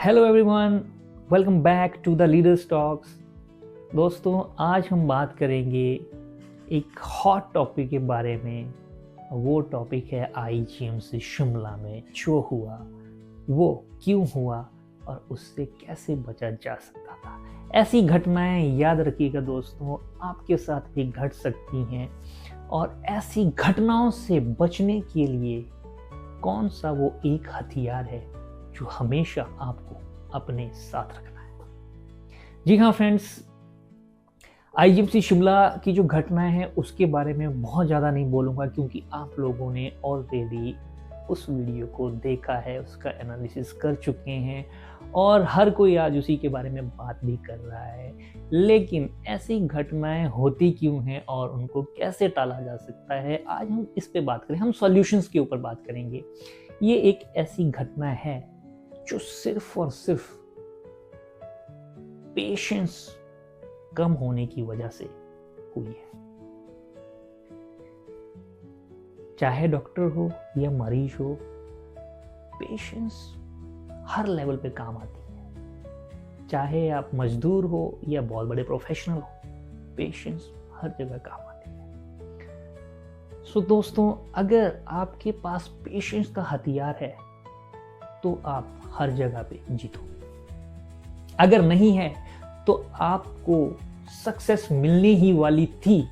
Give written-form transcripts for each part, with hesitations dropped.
Hello everyone, welcome back to the leaders talks. दोस्तों, आज हम बात करेंगे एक हॉट टॉपिक के बारे में। वो टॉपिक है आईजीएमसी शिमला में जो हुआ, वो क्यों हुआ और उससे कैसे बचा जा सकता था। ऐसी घटनाएं याद रखिएगा दोस्तों, आपके साथ भी घट सकती हैं और ऐसी घटनाओं से बचने के लिए कौन सा वो एक हथियार है जो हमेशा आपको अपने साथ रखना है। जी हाँ फ्रेंड्स, आईजीएमसी शिमला की जो घटना है उसके बारे में बहुत ज़्यादा नहीं बोलूँगा क्योंकि आप लोगों ने ऑलरेडी उस वीडियो को देखा है, उसका एनालिसिस कर चुके हैं और हर कोई आज उसी के बारे में बात भी कर रहा है। लेकिन ऐसी घटनाएं होती क्यों हैं और उनको कैसे टाला जा सकता है, आज हम इस पे बात करें। हम सॉल्यूशंस के ऊपर बात करेंगे। ये एक ऐसी घटना है जो सिर्फ और सिर्फ पेशेंस कम होने की वजह से हुई है। चाहे डॉक्टर हो या मरीज हो, पेशेंस हर लेवल पे काम आती है। चाहे आप मजदूर हो या बहुत बड़े प्रोफेशनल हो, पेशेंस हर जगह काम आती है। सो दोस्तों, अगर आपके पास पेशेंस का हथियार है तो आप हर जगह पे जीतोगे। अगर नहीं है तो आपको सक्सेस मिलने ही वाली थी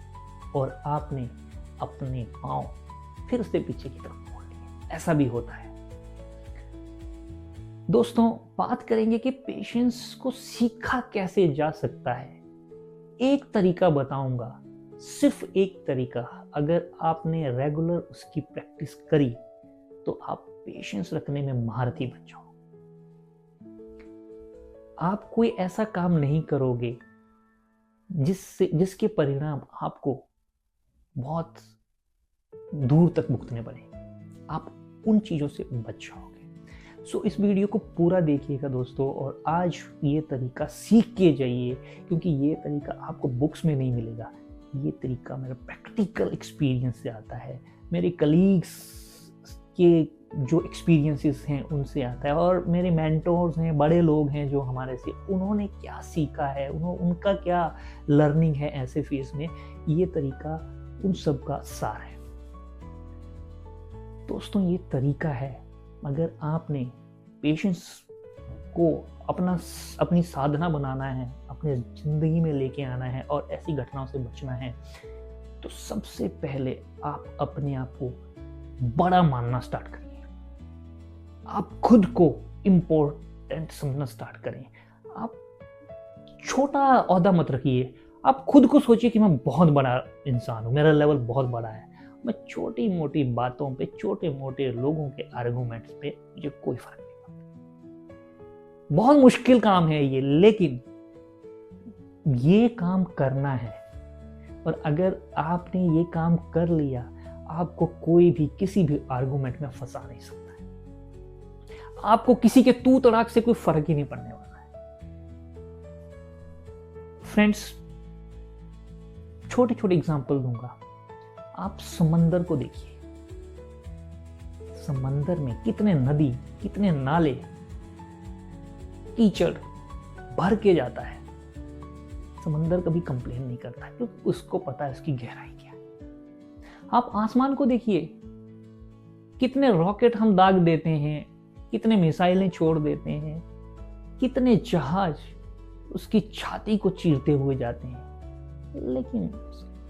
और आपने अपने पांव फिर से पीछे की तरफ मोड़ लिए। ऐसा भी होता है। दोस्तों, बात करेंगे कि पेशेंस को सीखा कैसे जा सकता है। एक तरीका बताऊंगा, सिर्फ एक तरीका। अगर आपने रेगुलर उसकी प्रैक्टिस करी तो आप पेशेंस रखने में महारथी बन जाओ। आप कोई ऐसा काम नहीं करोगे जिसके परिणाम आपको बहुत दूर तक भुगतने पड़े। आप उन चीजों से बच जाओगे। सो इस वीडियो को पूरा देखिएगा दोस्तों, और आज ये तरीका सीख के जाइए क्योंकि ये तरीका आपको बुक्स में नहीं मिलेगा। ये तरीका मेरा प्रैक्टिकल एक्सपीरियंस से आता है, मेरे कलीग्स के जो एक्सपीरियंसेस हैं उनसे आता है, और मेरे मेंटोर्स हैं, बड़े लोग हैं जो हमारे से, उन्होंने क्या सीखा है, उनका क्या लर्निंग है ऐसे फेज में। ये तरीका उन सब का सार है। दोस्तों, ये तरीका है, अगर आपने पेशेंस को अपनी साधना बनाना है, अपने जिंदगी में लेके आना है और ऐसी घटनाओं से बचना है, तो सबसे पहले आप अपने आप को बड़ा मानना स्टार्ट करिए। आप खुद को इम्पोर्टेंट समझना स्टार्ट करें। आप छोटा ओहदा मत रखिए। आप खुद को सोचिए कि मैं बहुत बड़ा इंसान हूं, मेरा लेवल बहुत बड़ा है। मैं छोटी मोटी बातों पे, छोटे मोटे लोगों के आर्गुमेंट्स पे मुझे कोई फर्क नहीं पड़ता। बहुत मुश्किल काम है ये, लेकिन ये काम करना है। और अगर आपने ये काम कर लिया, आपको कोई भी किसी भी आर्गुमेंट में फंसा नहीं सकता है। आपको किसी के तू तड़ाक से कोई फर्क ही नहीं पड़ने वाला है। फ्रेंड्स, छोटे छोटे एग्जांपल दूंगा। आप समंदर को देखिए। समंदर में कितने नदी, कितने नाले, कीचड़ भर के जाता है। समंदर कभी कंप्लेन नहीं करता क्योंकि उसको पता है उसकी गहराई क्या है। आप आसमान को देखिए, कितने रॉकेट हम दाग देते हैं, कितने मिसाइलें छोड़ देते हैं, कितने जहाज उसकी छाती को चीरते हुए जाते हैं, लेकिन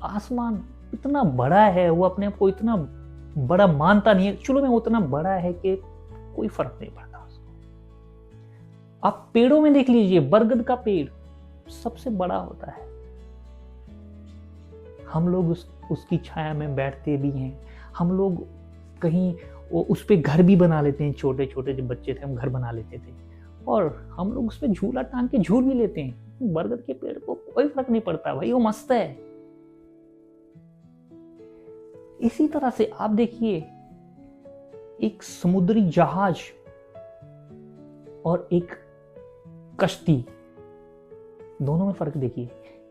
आसमान इतना बड़ा है, वो अपने आप को इतना बड़ा मानता नहीं है। चलो, मैं उतना बड़ा है कि कोई फर्क नहीं पड़ता उसको। आप पेड़ों में देख लीजिए, बरगद का पेड़ सबसे बड़ा होता है। हम लोग उसकी छाया में बैठते भी हैं। हम लोग कहीं उस पे घर भी बना लेते हैं। छोटे छोटे जब बच्चे थे हम घर बना लेते थे और हम लोग उस पे झूला टांग के झूल भी लेते हैं। बरगद के पेड़ को कोई फर्क नहीं पड़ता, भाई वो मस्त है। इसी तरह से आप देखिए, एक समुद्री जहाज और एक कश्ती, दोनों में फर्क देखिए।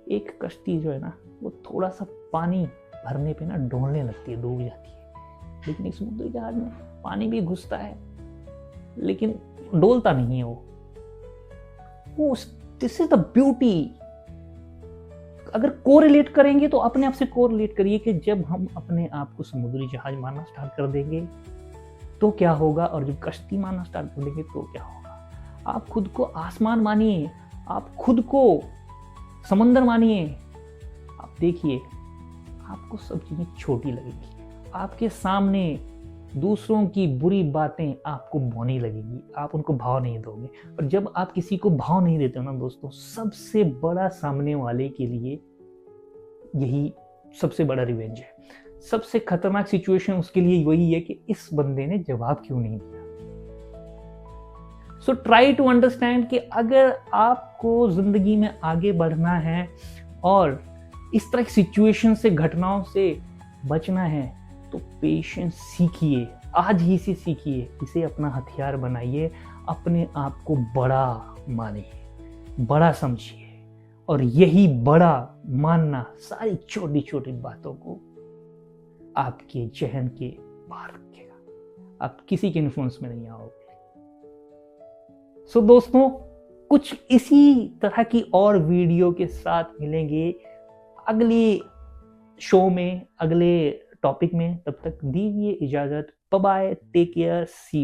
एक कश्ती जो है ना, वो थोड़ा सा पानी भरने पे ना डोलने लगती है, डूब जाती है। लेकिन एक समुद्री जहाज में पानी भी घुसता है लेकिन डोलता नहीं है वो। वो दिस इज द ब्यूटी। अगर कोरिलेट करेंगे तो अपने आप से कोरिलेट करिए कि जब हम अपने आप को समुद्री जहाज मानना स्टार्ट कर देंगे तो क्या होगा, और जब कश्ती मानना स्टार्ट कर देंगे तो क्या होगा। आप खुद को आसमान मानिए, आप खुद को समंदर मानिए, आप देखिए आपको सब चीजें छोटी लगेगी। आपके सामने दूसरों की बुरी बातें आपको भौनी लगेगी, आप उनको भाव नहीं दोगे। और जब आप किसी को भाव नहीं देते हो ना दोस्तों, सबसे बड़ा सामने वाले के लिए यही सबसे बड़ा रिवेंज है। सबसे खतरनाक सिचुएशन उसके लिए वही है कि इस बंदे ने जवाब क्यों नहीं दिया। सो ट्राई टू अंडरस्टैंड कि अगर आपको जिंदगी में आगे बढ़ना है और इस तरह की सिचुएशन से, घटनाओं से बचना है, तो पेशेंस सीखिए, आज ही से सीखिए, इसे अपना हथियार बनाइए, अपने आप को बड़ा मानिए, बड़ा समझिए, और यही बड़ा मानना सारी छोटी छोटी बातों को आपके जहन के बाहर रखेगा। आप किसी के इन्फ्लुएंस में नहीं आओगे। सो दोस्तों, कुछ इसी तरह की और वीडियो के साथ मिलेंगे अगले शो में, अगले टॉपिक में। तब तक दीजिए इजाजत। बाय बाय, टेक केयर, सी।